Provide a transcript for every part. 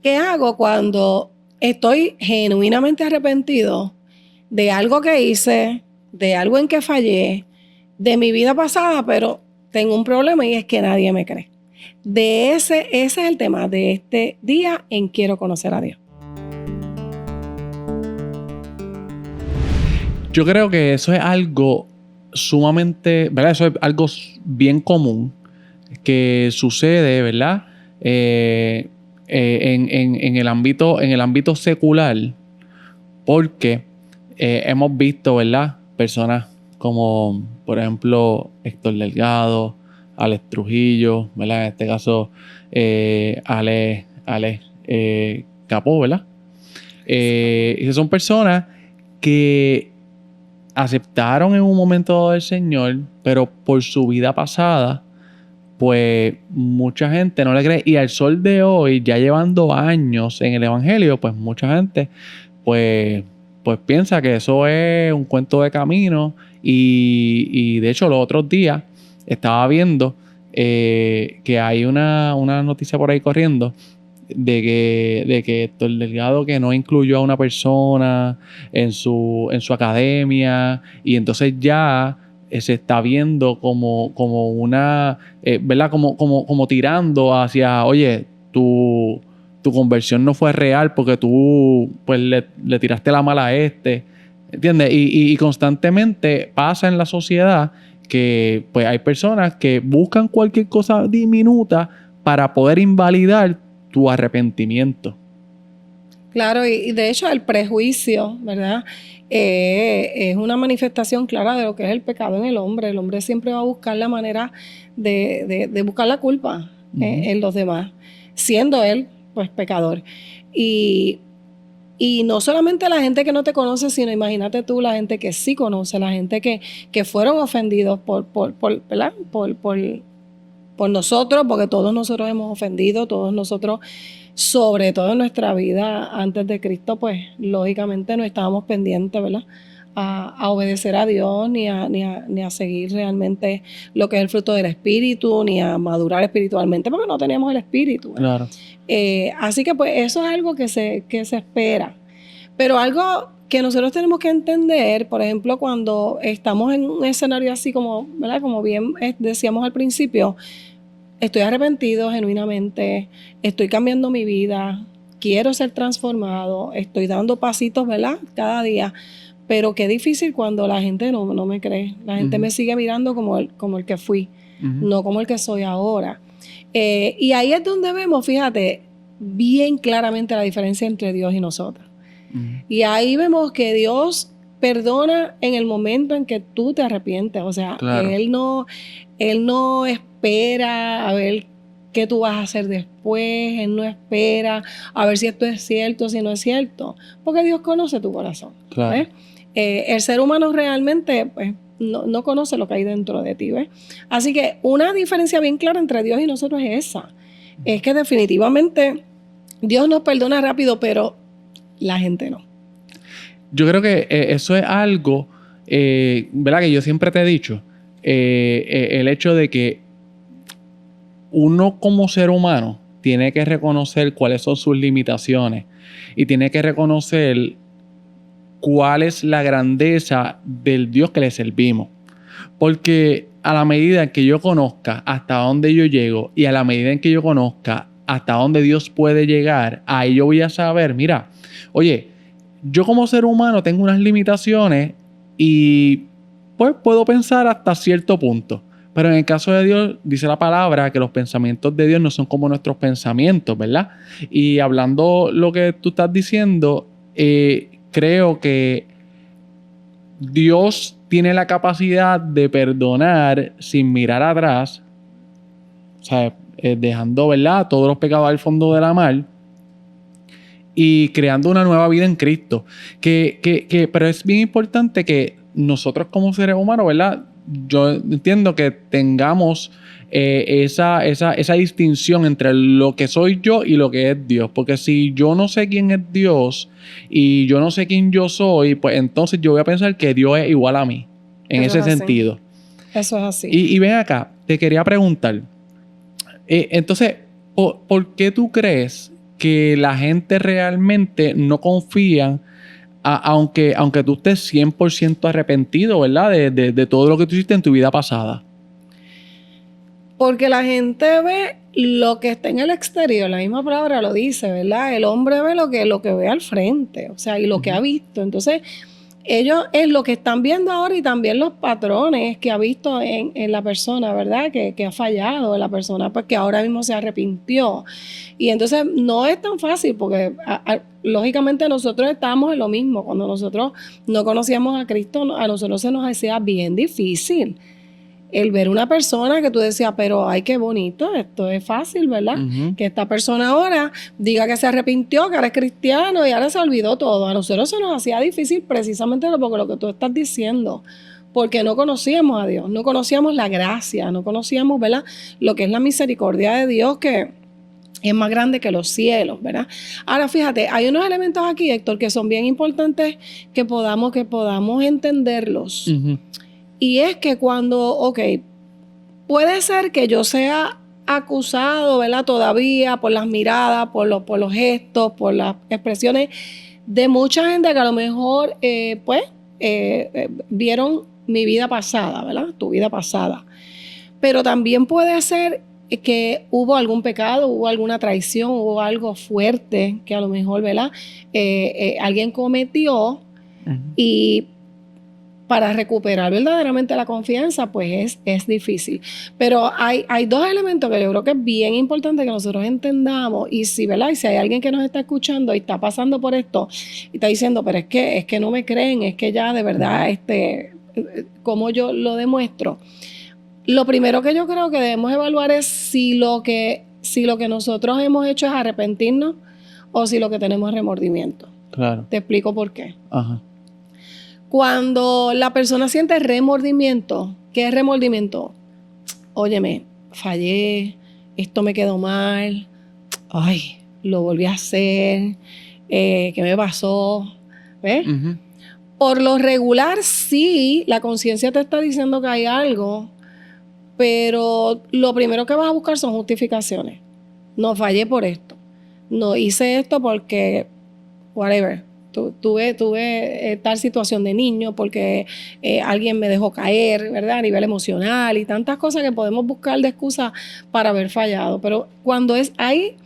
¿Qué hago cuando estoy genuinamente arrepentido de algo que hice, de algo en que fallé, de mi vida pasada, pero tengo un problema y es que nadie me cree? Ese es el tema de este día en Quiero conocer a Dios. Yo creo que eso es algo sumamente, ¿verdad? Eso es algo bien común que sucede, ¿verdad? En el ámbito secular, porque hemos visto, ¿verdad? Personas como, por ejemplo, Héctor Delgado, Alex Trujillo, ¿verdad? En este caso, Alex Capó, ¿verdad? Y son personas que aceptaron en un momento dado al Señor, pero por su vida pasada, pues mucha gente no le cree. Y al sol de hoy, ya llevando años en el Evangelio, pues mucha gente pues piensa que eso es un cuento de camino. Y de hecho, los otros días estaba viendo que hay una noticia por ahí corriendo de que Héctor Delgado que no incluyó a una persona en su academia, y entonces ya se está viendo como una, ¿verdad? Como tirando hacia, oye, tu conversión no fue real porque tú pues le tiraste la mala a este, ¿entiendes? Y constantemente pasa en la sociedad que pues hay personas que buscan cualquier cosa diminuta para poder invalidar tu arrepentimiento. Claro, y de hecho el prejuicio, ¿verdad? Es una manifestación clara de lo que es el pecado en el hombre. El hombre siempre va a buscar la manera de buscar la culpa en los demás, siendo él, pues, pecador. Y no solamente la gente que no te conoce, sino imagínate tú, la gente que sí conoce, la gente que fueron ofendidos ¿verdad? Por nosotros, porque todos nosotros hemos ofendido, todos nosotros, sobre todo en nuestra vida antes de Cristo, pues lógicamente no estábamos pendientes, ¿verdad? A obedecer a Dios, ni a seguir realmente lo que es el fruto del Espíritu, ni a madurar espiritualmente, porque no teníamos el Espíritu, ¿verdad? Claro. Así que pues eso es algo que se espera. Pero algo que nosotros tenemos que entender, por ejemplo, cuando estamos en un escenario así como, ¿verdad? Como bien decíamos al principio, estoy arrepentido genuinamente, estoy cambiando mi vida, quiero ser transformado, estoy dando pasitos, ¿verdad? Cada día. Pero qué difícil cuando la gente no me cree. La gente me sigue mirando como el que fui, no como el que soy ahora. Y ahí es donde vemos, fíjate, bien claramente la diferencia entre Dios y nosotros. Y ahí vemos que Dios perdona en el momento en que tú te arrepientes. O sea, claro, Él no espera a ver qué tú vas a hacer después. Él no espera a ver si esto es cierto, si no es cierto. Porque Dios conoce tu corazón. Claro. El ser humano realmente pues, no conoce lo que hay dentro de ti. ¿Ves? Así que una diferencia bien clara entre Dios y nosotros es esa. Es que definitivamente Dios nos perdona rápido, pero la gente no. Yo creo que eso es algo, ¿verdad? Que yo siempre te he dicho, el hecho de que uno como ser humano tiene que reconocer cuáles son sus limitaciones y tiene que reconocer cuál es la grandeza del Dios que le servimos. Porque a la medida en que yo conozca hasta dónde yo llego y a la medida en que yo conozca hasta dónde Dios puede llegar, ahí yo voy a saber, mira, oye, yo como ser humano tengo unas limitaciones y pues puedo pensar hasta cierto punto. Pero en el caso de Dios, dice la palabra que los pensamientos de Dios no son como nuestros pensamientos, ¿verdad? Y hablando lo que tú estás diciendo, creo que Dios tiene la capacidad de perdonar sin mirar atrás, o sea, dejando, ¿verdad?, todos los pecados al fondo de la mar y creando una nueva vida en Cristo. Pero es bien importante que nosotros como seres humanos, ¿verdad?, yo entiendo que tengamos esa distinción entre lo que soy yo y lo que es Dios. Porque si yo no sé quién es Dios y yo no sé quién yo soy, pues entonces yo voy a pensar que Dios es igual a mí. En ese sentido. Eso es así. Y ven acá, te quería preguntar. Entonces, ¿por qué tú crees que la gente realmente no confía, aunque tú estés 100% arrepentido, ¿verdad? De todo lo que tú hiciste en tu vida pasada. Porque la gente ve lo que está en el exterior, la misma palabra lo dice, ¿verdad? El hombre ve lo que ve al frente, o sea, y lo que ha visto. Entonces, ellos es lo que están viendo ahora y también los patrones que ha visto en la persona, ¿verdad? Que ha fallado, la persona pues, que ahora mismo se arrepintió. Y entonces no es tan fácil porque lógicamente nosotros estábamos en lo mismo. Cuando nosotros no conocíamos a Cristo, a nosotros se nos hacía bien difícil el ver una persona que tú decías, pero ay, qué bonito, esto es fácil, ¿verdad? Que esta persona ahora diga que se arrepintió, que ahora es cristiano y ahora se olvidó todo. A nosotros se nos hacía difícil precisamente porque lo que tú estás diciendo, porque no conocíamos a Dios, no conocíamos la gracia, no conocíamos, ¿verdad? Lo que es la misericordia de Dios, que es más grande que los cielos, ¿verdad? Ahora, fíjate, hay unos elementos aquí, Héctor, que son bien importantes que podamos entenderlos. Y es que cuando, puede ser que yo sea acusado, ¿verdad? Todavía por las miradas, por los gestos, por las expresiones de mucha gente que a lo mejor, vieron mi vida pasada, ¿verdad? Tu vida pasada. Pero también puede ser que hubo algún pecado, hubo alguna traición, hubo algo fuerte que a lo mejor, ¿verdad? Alguien cometió y para recuperar verdaderamente la confianza, pues es difícil. Pero hay dos elementos que yo creo que es bien importante que nosotros entendamos. Y si, ¿verdad? Y si hay alguien que nos está escuchando y está pasando por esto y está diciendo, pero es que no me creen, es que ya de verdad, ¿cómo yo lo demuestro? Lo primero que yo creo que debemos evaluar es si lo que nosotros hemos hecho es arrepentirnos o si lo que tenemos es remordimiento. Claro. Te explico por qué. Ajá. Cuando la persona siente remordimiento, ¿qué es remordimiento? Óyeme, fallé, esto me quedó mal, ay, lo volví a hacer, ¿qué me pasó? ¿Ves? Por lo regular, sí, la conciencia te está diciendo que hay algo, pero lo primero que vas a buscar son justificaciones. No fallé por esto, no hice esto porque, whatever. Tuve tal situación de niño porque alguien me dejó caer, ¿verdad? A nivel emocional y tantas cosas que podemos buscar de excusa para haber fallado. Pero cuando hay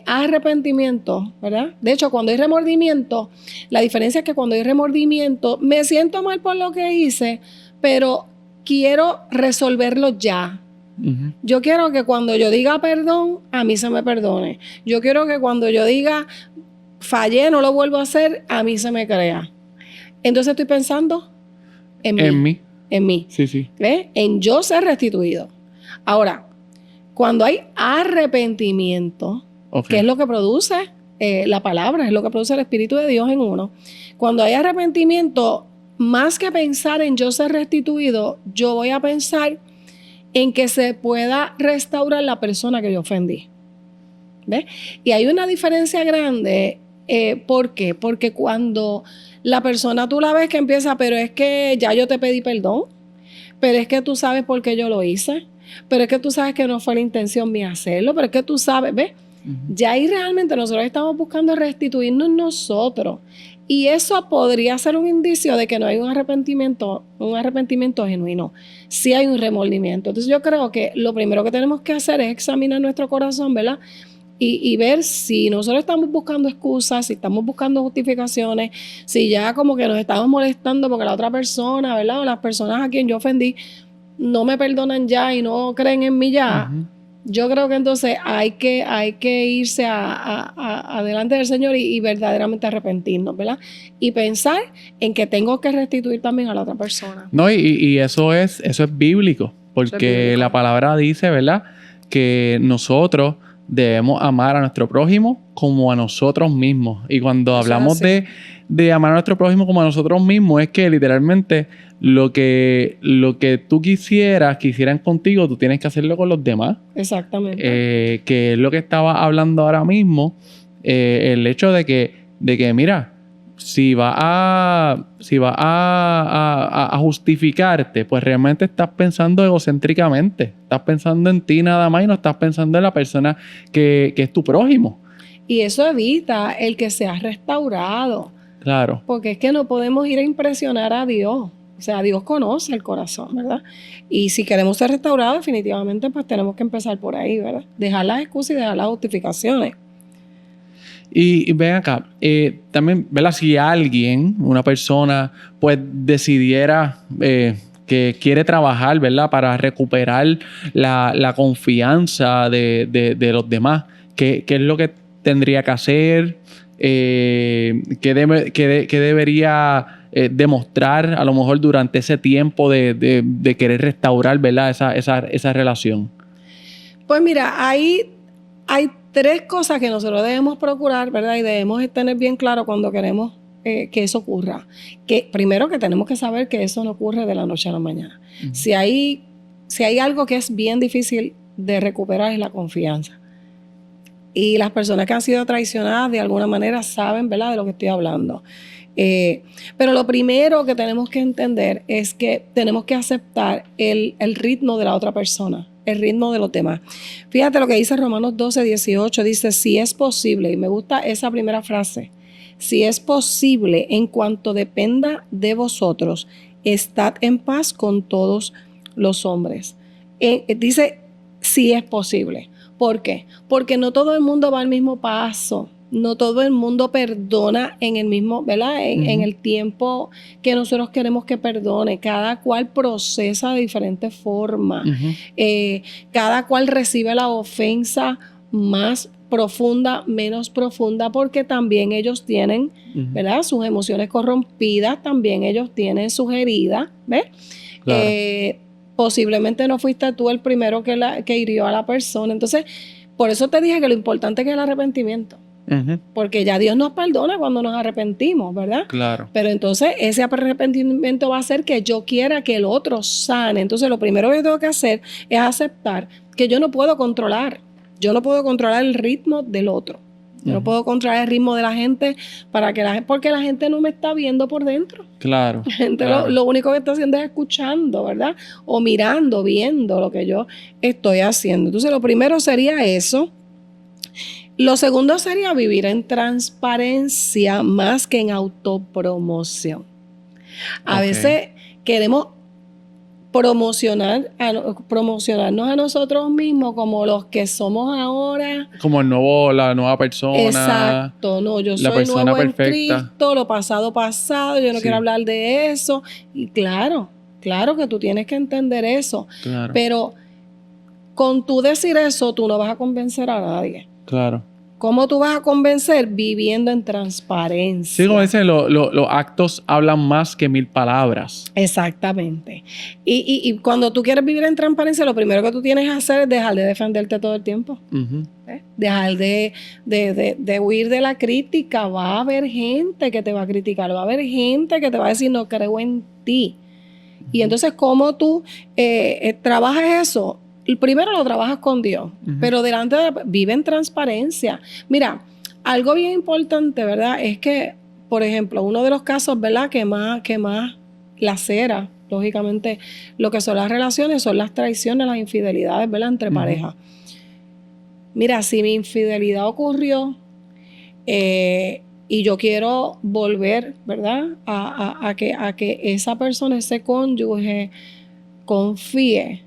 arrepentimiento, ¿verdad? De hecho, cuando hay remordimiento, la diferencia es que cuando hay remordimiento, me siento mal por lo que hice, pero quiero resolverlo ya. Yo quiero que cuando yo diga perdón, a mí se me perdone. Yo quiero que cuando yo diga fallé, no lo vuelvo a hacer, a mí se me crea. Entonces estoy pensando en mí. En mí. Sí. ¿Ves? En yo ser restituido. Ahora, cuando hay arrepentimiento, que es lo que produce la palabra, es lo que produce el Espíritu de Dios en uno. Cuando hay arrepentimiento, más que pensar en yo ser restituido, yo voy a pensar en que se pueda restaurar la persona que yo ofendí. ¿Ves? Y hay una diferencia grande. ¿Por qué? Porque cuando la persona tú la ves que empieza, pero es que ya yo te pedí perdón, pero es que tú sabes por qué yo lo hice, pero es que tú sabes que no fue la intención mía hacerlo, pero es que tú sabes, ¿ves? Ya ahí realmente nosotros estamos buscando restituirnos nosotros. Y eso podría ser un indicio de que no hay un arrepentimiento genuino. Sí hay un remordimiento. Entonces yo creo que lo primero que tenemos que hacer es examinar nuestro corazón, ¿verdad? Y ver si nosotros estamos buscando excusas, si estamos buscando justificaciones, si ya como que nos estamos molestando porque la otra persona, ¿verdad? O las personas a quien yo ofendí no me perdonan ya y no creen en mí ya. Yo creo que entonces hay que irse adelante del Señor y verdaderamente arrepentirnos, ¿verdad? Y pensar en que tengo que restituir también a la otra persona. No, y eso es bíblico, porque la palabra dice, ¿verdad? Que nosotros debemos amar a nuestro prójimo como a nosotros mismos. Y cuando hablamos de amar a nuestro prójimo como a nosotros mismos, es que literalmente lo que tú quisieran contigo, tú tienes que hacerlo con los demás. Exactamente. Que es lo que estaba hablando ahora mismo. El hecho de que mira, si va a justificarte, pues realmente estás pensando egocéntricamente. Estás pensando en ti nada más y no estás pensando en la persona que es tu prójimo. Y eso evita el que seas restaurado. Claro. Porque es que no podemos ir a impresionar a Dios. O sea, Dios conoce el corazón, ¿verdad? Y si queremos ser restaurados, definitivamente pues tenemos que empezar por ahí, ¿verdad? Dejar las excusas y dejar las justificaciones. Y ven acá, también, ¿verdad? Si alguien, una persona, pues decidiera que quiere trabajar, ¿verdad? Para recuperar la confianza de los demás, ¿qué es lo que tendría que hacer? ¿Qué debería demostrar a lo mejor durante ese tiempo de querer restaurar, ¿verdad? Esa relación. Pues mira, hay 3 cosas que nosotros debemos procurar, ¿verdad? Y debemos tener bien claro cuando queremos que eso ocurra. Que primero que tenemos que saber que eso no ocurre de la noche a la mañana. Uh-huh. Si hay algo que es bien difícil de recuperar es la confianza. Y las personas que han sido traicionadas de alguna manera saben, ¿verdad?, de lo que estoy hablando. Pero lo primero que tenemos que entender es que tenemos que aceptar el ritmo de la otra persona, el ritmo de los demás. Fíjate lo que dice Romanos 12:18, dice, si es posible, y me gusta esa primera frase, si es posible, en cuanto dependa de vosotros, estad en paz con todos los hombres. Dice, si es posible. ¿Por qué? Porque no todo el mundo va al mismo paso. No todo el mundo perdona en el mismo, ¿verdad? En el tiempo que nosotros queremos que perdone. Cada cual procesa de diferentes formas. Cada cual recibe la ofensa más profunda, menos profunda, porque también ellos tienen, ¿verdad?, sus emociones corrompidas, también ellos tienen sus heridas, ¿ves? Claro. Posiblemente no fuiste tú el primero que hirió a la persona. Entonces, por eso te dije que lo importante es el arrepentimiento. Porque ya Dios nos perdona cuando nos arrepentimos, ¿verdad? Claro. Pero entonces ese arrepentimiento va a hacer que yo quiera que el otro sane. Entonces lo primero que yo tengo que hacer es aceptar que yo no puedo controlar. Yo no puedo controlar el ritmo del otro. Yo no puedo controlar el ritmo de la gente porque la gente no me está viendo por dentro. Claro. La gente claro. Lo único que está haciendo es escuchando, ¿verdad? O mirando, viendo lo que yo estoy haciendo. Entonces lo primero sería eso. Lo segundo sería vivir en transparencia más que en autopromoción. A veces queremos promocionarnos a nosotros mismos como los que somos ahora. Como la nueva persona. Exacto, no, yo soy persona nuevo perfecta. En Cristo, lo pasado, yo no quiero hablar de eso. Y claro que tú tienes que entender eso. Claro. Pero con tú decir eso, tú no vas a convencer a nadie. Claro. ¿Cómo tú vas a convencer? Viviendo en transparencia. Sí, como dicen, los actos hablan más que 1000 palabras. Exactamente. Y cuando tú quieres vivir en transparencia, lo primero que tú tienes que hacer es dejar de defenderte todo el tiempo. Dejar de huir de la crítica. Va a haber gente que te va a criticar. Va a haber gente que te va a decir, no creo en ti. Y entonces, ¿cómo tú trabajas eso? Primero lo trabajas con Dios, pero vive en transparencia. Mira, algo bien importante, ¿verdad? Es que, por ejemplo, uno de los casos, ¿verdad?, que más lacera, lógicamente, lo que son las relaciones, son las traiciones, las infidelidades, ¿verdad?, entre parejas. Mira, si mi infidelidad ocurrió y yo quiero volver, ¿verdad?, a que esa persona, ese cónyuge, confíe.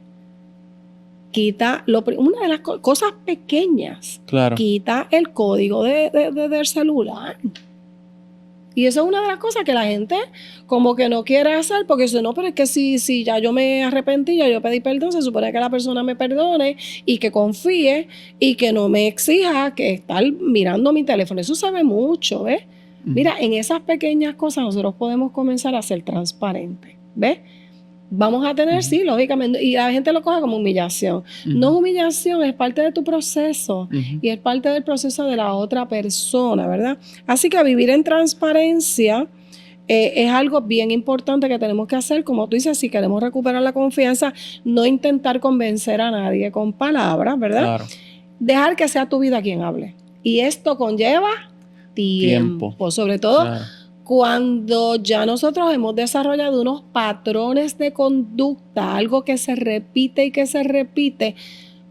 Quita una de las cosas pequeñas. Claro. Quita el código del celular. Y eso es una de las cosas que la gente como que no quiere hacer, porque dice, no, pero es que si ya yo me arrepentí, ya yo pedí perdón, se supone que la persona me perdone y que confíe y que no me exija que estar mirando mi teléfono. Eso se ve mucho, ¿ves? Mira, en esas pequeñas cosas nosotros podemos comenzar a ser transparentes, ¿ves? Vamos a tener, sí, lógicamente, y la gente lo coge como humillación. No es humillación, es parte de tu proceso y es parte del proceso de la otra persona, ¿verdad? Así que vivir en transparencia es algo bien importante que tenemos que hacer. Como tú dices, si queremos recuperar la confianza, no intentar convencer a nadie con palabras, ¿verdad? Claro. Dejar que sea tu vida quien hable. Y esto conlleva tiempo. Sobre todo, cuando ya nosotros hemos desarrollado unos patrones de conducta, algo que se repite y que se repite,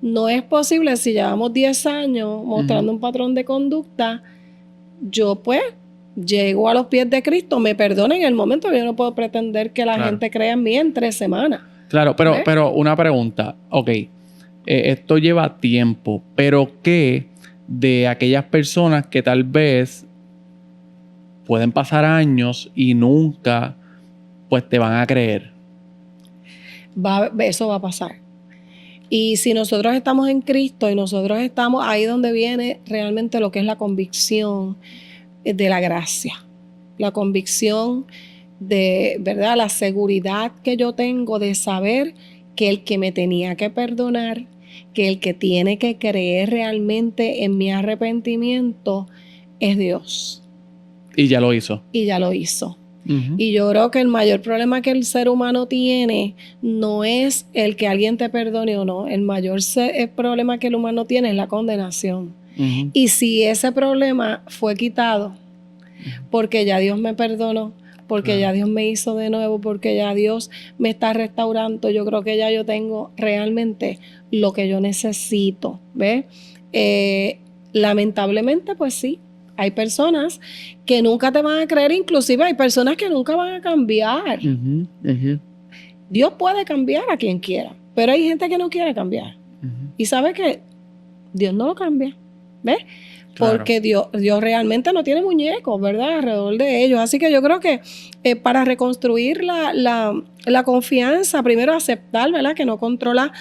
no es posible, si llevamos 10 años mostrando un patrón de conducta, yo pues llego a los pies de Cristo, me perdona en el momento, yo no puedo pretender que la gente crea en mí en 3 semanas. Claro, pero una pregunta, ok, esto lleva tiempo, pero ¿qué de aquellas personas que tal vez pueden pasar años y nunca pues te van a creer? Eso va a pasar. Y si nosotros estamos en Cristo y nosotros estamos ahí donde viene realmente lo que es la convicción de la gracia, la convicción de, ¿verdad? La seguridad que yo tengo de saber que el que me tenía que perdonar, que el que tiene que creer realmente en mi arrepentimiento es Dios. Y ya lo hizo. Y ya lo hizo. Y yo creo que el mayor problema que el ser humano tiene no es el que alguien te perdone o no. El mayor problema que el humano tiene es la condenación. Y si ese problema fue quitado porque ya Dios me perdonó, porque ya Dios me hizo de nuevo, porque ya Dios me está restaurando, yo creo que ya yo tengo realmente lo que yo necesito. ¿Ves? Lamentablemente, pues sí. Hay personas que nunca te van a creer, inclusive hay personas que nunca van a cambiar. Dios puede cambiar a quien quiera, pero hay gente que no quiere cambiar. Y sabe que Dios no lo cambia, ¿ves? Porque Dios realmente no tiene muñecos, ¿verdad? Alrededor de ellos. Así que yo creo que para reconstruir la confianza, primero aceptar, ¿verdad? Que no controla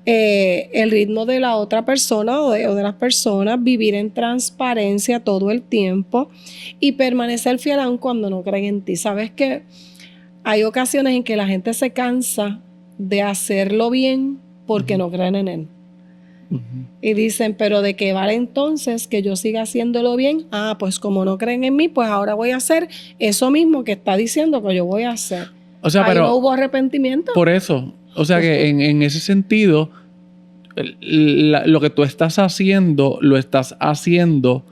el ritmo de la otra persona o de las personas, vivir en transparencia todo el tiempo y permanecer fiel aun cuando no creen en ti. Sabes que hay ocasiones en que la gente se cansa de hacerlo bien porque no creen en él. Y dicen, pero ¿de qué vale entonces que yo siga haciéndolo bien? Ah, pues como no creen en mí, pues ahora voy a hacer eso mismo que está diciendo que yo voy a hacer. O sea, ahí no hubo arrepentimiento. Por eso, o sea que en ese sentido, lo que tú estás haciendo, lo estás haciendo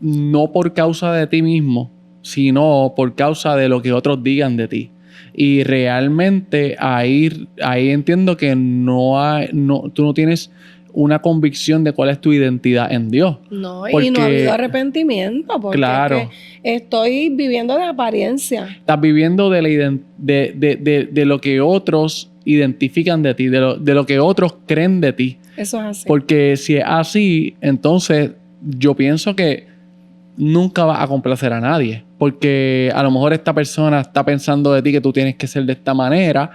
no por causa de ti mismo, sino por causa de lo que otros digan de ti. Y realmente ahí entiendo que tú no tienes una convicción de cuál es tu identidad en Dios. No, porque, y no ha habido arrepentimiento, porque claro, es que estoy viviendo de apariencia. Estás viviendo de lo que otros identifican de ti, de lo que otros creen de ti. Eso es así. Porque si es así, entonces yo pienso que nunca vas a complacer a nadie. Porque a lo mejor esta persona está pensando de ti que tú tienes que ser de esta manera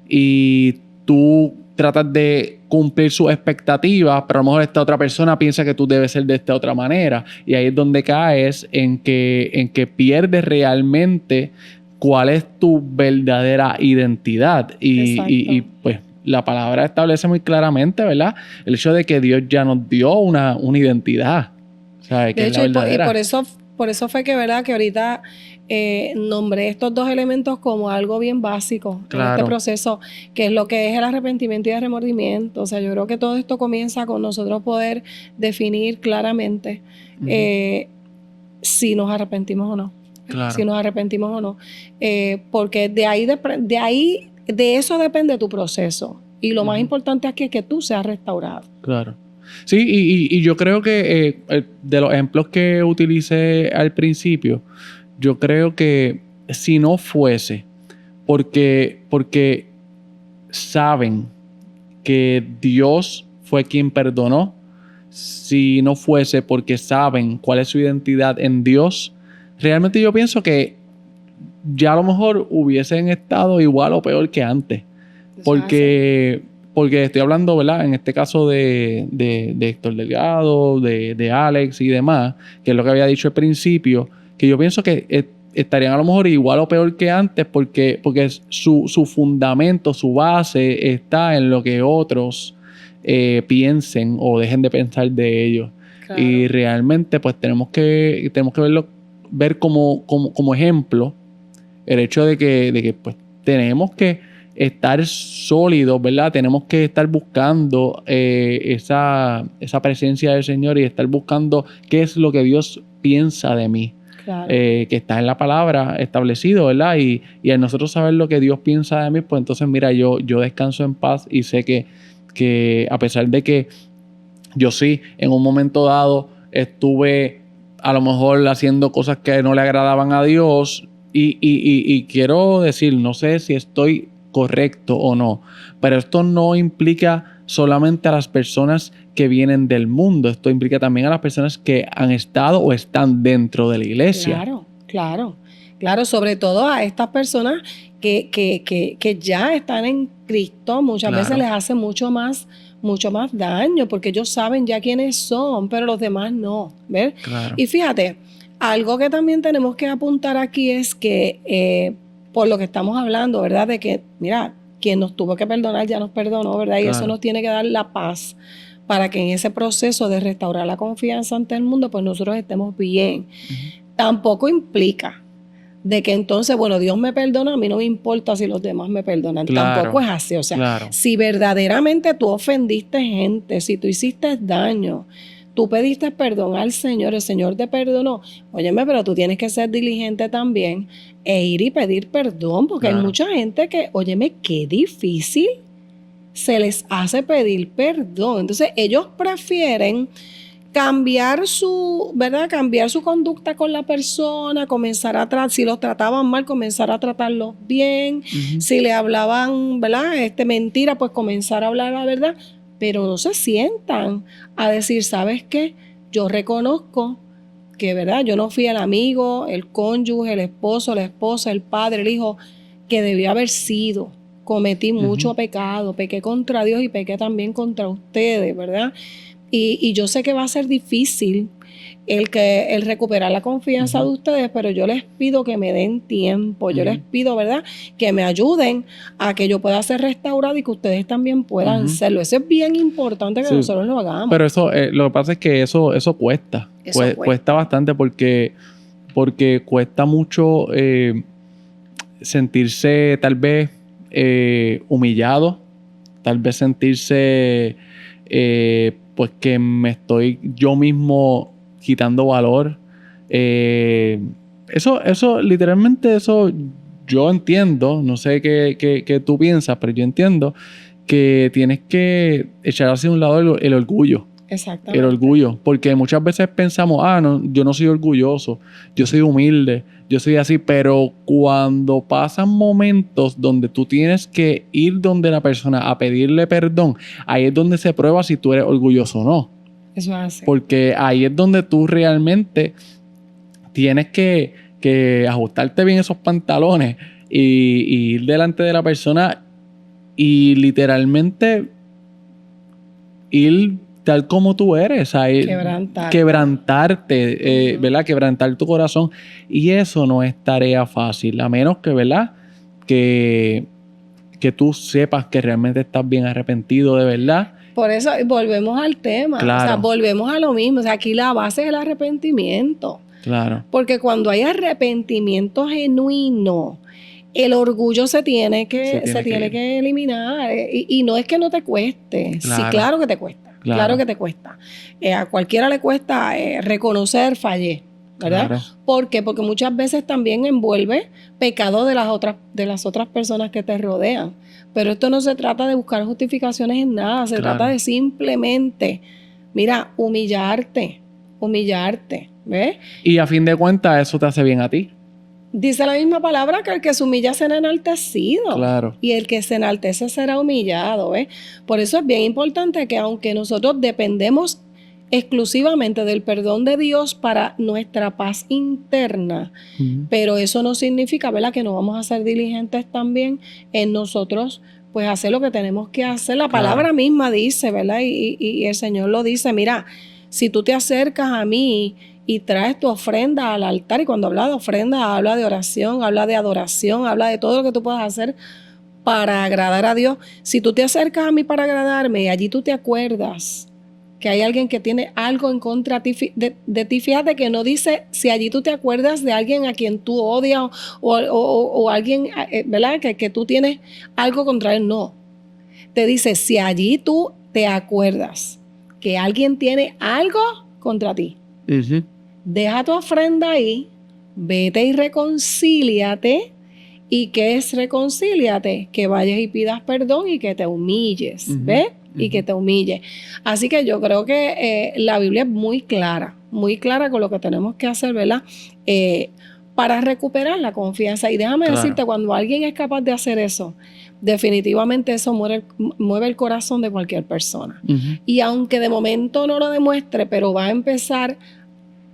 y tú tratas de cumplir sus expectativas, pero a lo mejor esta otra persona piensa que tú debes ser de esta otra manera. Y ahí es donde caes en que pierdes realmente cuál es tu verdadera identidad. Y pues la palabra establece muy claramente, ¿verdad? El hecho de que Dios ya nos dio una identidad. ¿Sabes? Que de hecho, es la verdadera. y por eso fue que, ¿verdad? Que ahorita nombré estos 2 elementos como algo bien básico en este proceso, que es lo que es el arrepentimiento y el remordimiento. O sea, yo creo que todo esto comienza con nosotros poder definir claramente si nos arrepentimos o no. Claro. Si nos arrepentimos o no. Porque de eso depende tu proceso. Y lo más importante aquí es que tú seas restaurado. Claro. Sí, y yo creo que de los ejemplos que utilicé al principio, yo creo que si no fuese porque saben que Dios fue quien perdonó, si no fuese porque saben cuál es su identidad en Dios, realmente yo pienso que ya a lo mejor hubiesen estado igual o peor que antes. Porque estoy hablando, ¿verdad? En este caso de Héctor Delgado, de Alex y demás, que es lo que había dicho al principio, que yo pienso que estarían a lo mejor igual o peor que antes porque su fundamento, su base está en lo que otros piensen o dejen de pensar de ellos. Claro. Y realmente pues tenemos que ver como ejemplo el hecho de que pues tenemos que estar sólidos, ¿verdad? Tenemos que estar buscando esa presencia del Señor y estar buscando qué es lo que Dios piensa de mí. Claro. Que está en la palabra establecido, ¿verdad? Y al nosotros saber lo que Dios piensa de mí, pues entonces mira, yo descanso en paz y sé que que a pesar de que yo sí, en un momento dado estuve a lo mejor haciendo cosas que no le agradaban a Dios y quiero decir, no sé si estoy correcto o no, pero esto no implica solamente a las personas que vienen del mundo, esto implica también a las personas que han estado o están dentro de la iglesia. Claro, sobre todo a estas personas que ya están en Cristo, muchas veces les hace mucho más daño, porque ellos saben ya quiénes son, pero los demás no, ¿ves? Claro. Y fíjate, algo que también tenemos que apuntar aquí es que, por lo que estamos hablando, ¿verdad? De que, mira, quien nos tuvo que perdonar ya nos perdonó, ¿verdad? Y eso nos tiene que dar la paz para que en ese proceso de restaurar la confianza ante el mundo, pues nosotros estemos bien. Tampoco implica de que entonces, bueno, Dios me perdona, a mí no me importa si los demás me perdonan. Tampoco es así. O sea, si verdaderamente tú ofendiste gente, si tú hiciste daño, tú pediste perdón al Señor, el Señor te perdonó, óyeme, pero tú tienes que ser diligente también e ir y pedir perdón, porque hay mucha gente que, óyeme, qué difícil se les hace pedir perdón. Entonces ellos prefieren cambiar su conducta con la persona, comenzar a tratar, si los trataban mal, comenzar a tratarlos bien, si le hablaban, ¿verdad? Mentira, pues comenzar a hablar la verdad, pero no se sientan a decir, ¿sabes qué? Yo reconozco que, ¿verdad? Yo no fui el amigo, el cónyuge, el esposo, la esposa, el padre, el hijo, que debía haber sido. Cometí mucho pecado, pequé contra Dios y pequé también contra ustedes, ¿verdad? Y yo sé que va a ser difícil el recuperar la confianza de ustedes, pero yo les pido que me den tiempo, yo les pido, ¿verdad?, que me ayuden a que yo pueda ser restaurado y que ustedes también puedan serlo. Eso es bien importante que nosotros lo hagamos. Pero eso, lo que pasa es que eso cuesta. Cuesta bastante porque cuesta mucho sentirse tal vez humillado, tal vez sentirse pues que me estoy yo mismo quitando valor. Eso literalmente, eso yo entiendo, no sé qué tú piensas, pero yo entiendo que tienes que echar hacia un lado el orgullo. Exactamente. El orgullo, porque muchas veces pensamos, no, yo no soy orgulloso, yo soy humilde, yo soy así, pero cuando pasan momentos donde tú tienes que ir donde la persona a pedirle perdón, ahí es donde se prueba si tú eres orgulloso o no. Eso es así. Porque ahí es donde tú realmente tienes que ajustarte bien esos pantalones y ir delante de la persona y literalmente ir tal como tú eres, quebrantarte, ¿verdad? Quebrantar tu corazón. Y eso no es tarea fácil, a menos que, ¿verdad?, que tú sepas que realmente estás bien arrepentido de verdad. Por eso volvemos al tema, claro. O sea, volvemos a lo mismo. O sea, aquí la base es el arrepentimiento. Claro. Porque cuando hay arrepentimiento genuino, el orgullo se tiene que eliminar. Y no es que no te cueste. Claro. Sí, claro que te cuesta. Claro que te cuesta. A cualquiera le cuesta reconocer fallé, ¿verdad? Claro. ¿Por qué? Porque muchas veces también envuelve pecado de las otras personas que te rodean. Pero esto no se trata de buscar justificaciones en nada. Se trata de simplemente, mira, humillarte. ¿Ves? Y a fin de cuentas eso te hace bien a ti. Dice la misma palabra que el que se humilla será enaltecido. Claro. Y el que se enaltece será humillado, ¿ves? Por eso es bien importante que aunque nosotros dependemos exclusivamente del perdón de Dios para nuestra paz interna, pero eso no significa, ¿verdad?, que no vamos a ser diligentes también en nosotros, pues hacer lo que tenemos que hacer. La palabra misma dice, ¿verdad? Y el Señor lo dice, mira, si tú te acercas a mí y traes tu ofrenda al altar, y cuando habla de ofrenda, habla de oración, habla de adoración, habla de todo lo que tú puedas hacer para agradar a Dios. Si tú te acercas a mí para agradarme y allí tú te acuerdas que hay alguien que tiene algo en contra de ti, fíjate que no dice si allí tú te acuerdas de alguien a quien tú odias o alguien, ¿verdad?, que tú tienes algo contra él, no. Te dice, si allí tú te acuerdas que alguien tiene algo contra ti, deja tu ofrenda ahí, vete y reconcíliate. ¿Y qué es reconcíliate? Que vayas y pidas perdón y que te humilles, ¿ves? y que te humille. Así que yo creo que la Biblia es muy clara con lo que tenemos que hacer, ¿verdad? Para recuperar la confianza. Y déjame decirte, cuando alguien es capaz de hacer eso, definitivamente eso mueve el corazón de cualquier persona. Y aunque de momento no lo demuestre, pero va a empezar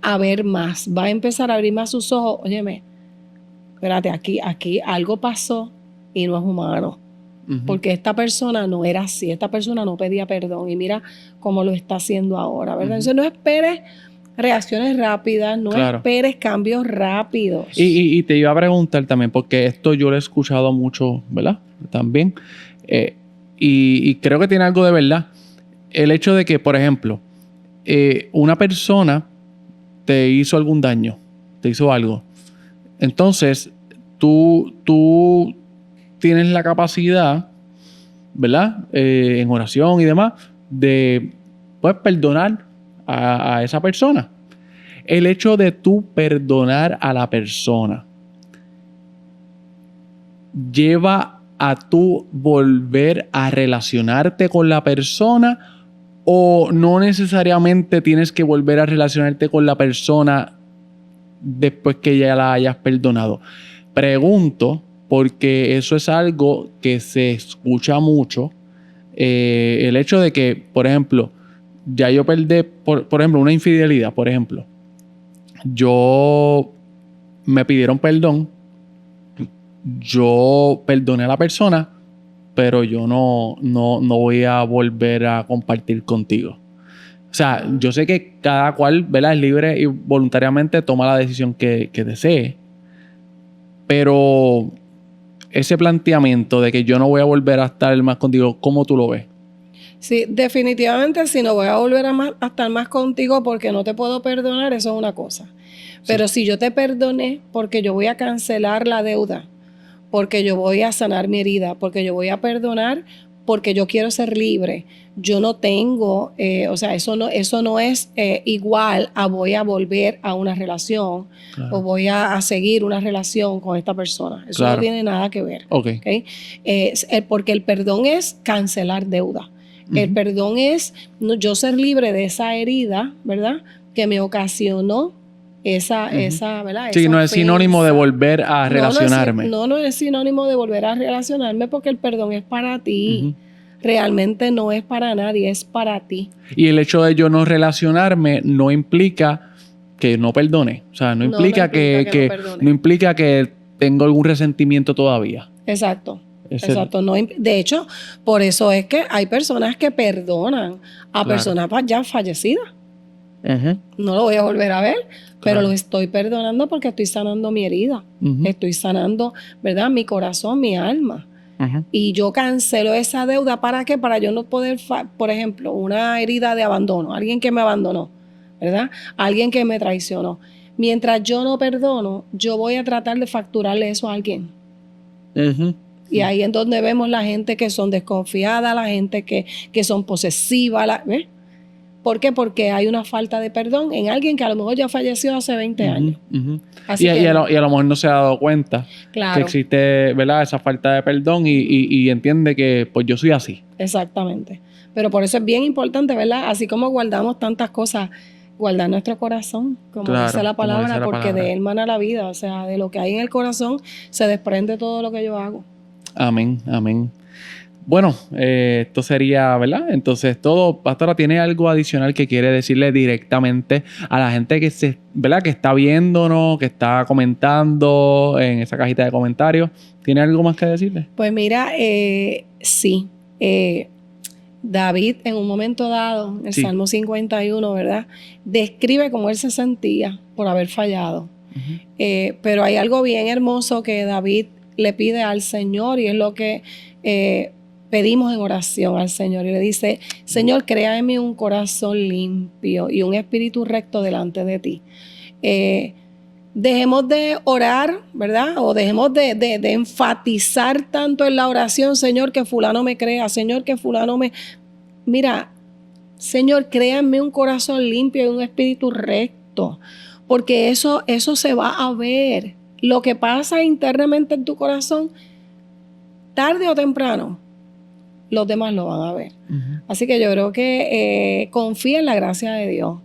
a ver más, va a empezar a abrir más sus ojos. Óyeme, espérate, aquí algo pasó y no es humano. Porque esta persona no era así, esta persona no pedía perdón y mira cómo lo está haciendo ahora, ¿verdad? Entonces no esperes reacciones rápidas, no esperes cambios rápidos. Y te iba a preguntar también, porque esto yo lo he escuchado mucho, ¿verdad? También. Y creo que tiene algo de verdad. El hecho de que, por ejemplo, una persona te hizo algún daño, te hizo algo. Entonces, tú tienes la capacidad, ¿verdad? En oración y demás, de pues, perdonar a esa persona. El hecho de tú perdonar a la persona lleva a tú volver a relacionarte con la persona, o no necesariamente tienes que volver a relacionarte con la persona después que ya la hayas perdonado. Pregunto porque eso es algo que se escucha mucho. El hecho de que, por ejemplo, ya yo perdí, por ejemplo, una infidelidad, por ejemplo. Me pidieron perdón, yo perdoné a la persona, pero yo no voy a volver a compartir contigo. O sea, yo sé que cada cual, ¿verdad?, es libre y voluntariamente toma la decisión que desee, pero ese planteamiento de que yo no voy a volver a estar más contigo, ¿cómo tú lo ves? Sí, definitivamente si no voy a volver a estar más contigo porque no te puedo perdonar, eso es una cosa. Pero si yo te perdoné porque yo voy a cancelar la deuda, porque yo voy a sanar mi herida, porque yo voy a perdonar, porque yo quiero ser libre, yo no tengo, o sea, eso no es igual a voy a volver a una relación o voy a seguir una relación con esta persona. Eso no tiene nada que ver. ¿Okay? Porque el perdón es cancelar deuda. El perdón es yo ser libre de esa herida, ¿verdad?, que me ocasionó esa, ¿verdad? Sí, no es sinónimo de volver a relacionarme. No es sinónimo de volver a relacionarme, porque el perdón es para ti. Realmente no es para nadie, es para ti. Y el hecho de yo no relacionarme no implica que no perdone. O sea, no implica que tengo algún resentimiento todavía. Exacto. No, de hecho, por eso es que hay personas que perdonan a personas ya fallecidas. No lo voy a volver a ver, pero lo estoy perdonando porque estoy sanando mi herida. Estoy sanando, ¿verdad?, mi corazón, mi alma. Y yo cancelo esa deuda. ¿Para qué? Para yo no poder, por ejemplo, una herida de abandono, alguien que me abandonó, ¿verdad?, alguien que me traicionó. Mientras yo no perdono, yo voy a tratar de facturarle eso a alguien. Y ahí es donde vemos la gente que son desconfiadas, la gente que son posesivas. ¿Ves? ¿Por qué? Porque hay una falta de perdón en alguien que a lo mejor ya falleció hace 20 años. Y a lo mejor no se ha dado cuenta que existe, ¿verdad?, esa falta de perdón y entiende que pues yo soy así. Exactamente. Pero por eso es bien importante, ¿verdad? Así como guardamos tantas cosas, guardar nuestro corazón, como dice la palabra, porque de él mana la vida. O sea, de lo que hay en el corazón se desprende todo lo que yo hago. Amén, amén. Bueno, esto sería, ¿verdad? Entonces, Pastora, ¿tiene algo adicional que quiere decirle directamente a la gente ¿verdad?, que está viéndonos, que está comentando en esa cajita de comentarios? ¿Tiene algo más que decirle? Pues mira, sí. David, en un momento dado, el Salmo 51, ¿verdad?, describe cómo él se sentía por haber fallado. Pero hay algo bien hermoso que David le pide al Señor, y es lo que pedimos en oración al Señor. Y le dice: Señor, crea en mí un corazón limpio y un espíritu recto delante de ti. Dejemos de orar, ¿verdad? O dejemos de enfatizar tanto en la oración: Señor, que fulano me crea, Señor, que fulano me... Mira, Señor, crea en mí un corazón limpio y un espíritu recto, porque eso se va a ver. Lo que pasa internamente en tu corazón, tarde o temprano, los demás lo van a ver. Así que yo creo que confía en la gracia de Dios.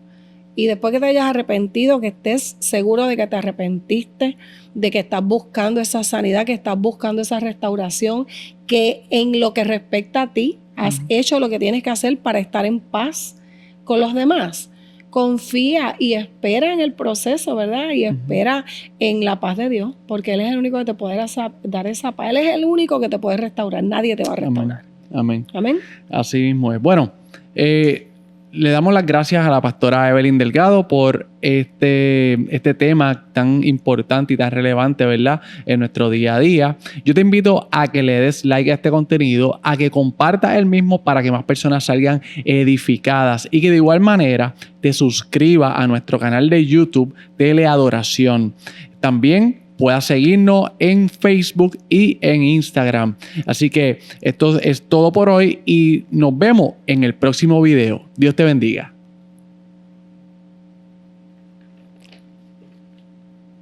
Y después que te hayas arrepentido, que estés seguro de que te arrepentiste, de que estás buscando esa sanidad, que estás buscando esa restauración, que en lo que respecta a ti, has hecho lo que tienes que hacer para estar en paz con los demás. Confía y espera en el proceso, ¿verdad? Y espera en la paz de Dios, porque Él es el único que te puede dar esa paz. Él es el único que te puede restaurar. Nadie te va a restaurar. Amén. Amén. Así mismo es. Bueno, le damos las gracias a la pastora Evelyn Delgado por este tema tan importante y tan relevante, ¿verdad? En nuestro día a día. Yo te invito a que le des like a este contenido, a que compartas el mismo para que más personas salgan edificadas y que de igual manera te suscribas a nuestro canal de YouTube Teleadoración. También puedas seguirnos en Facebook y en Instagram. Así que esto es todo por hoy y nos vemos en el próximo video. Dios te bendiga.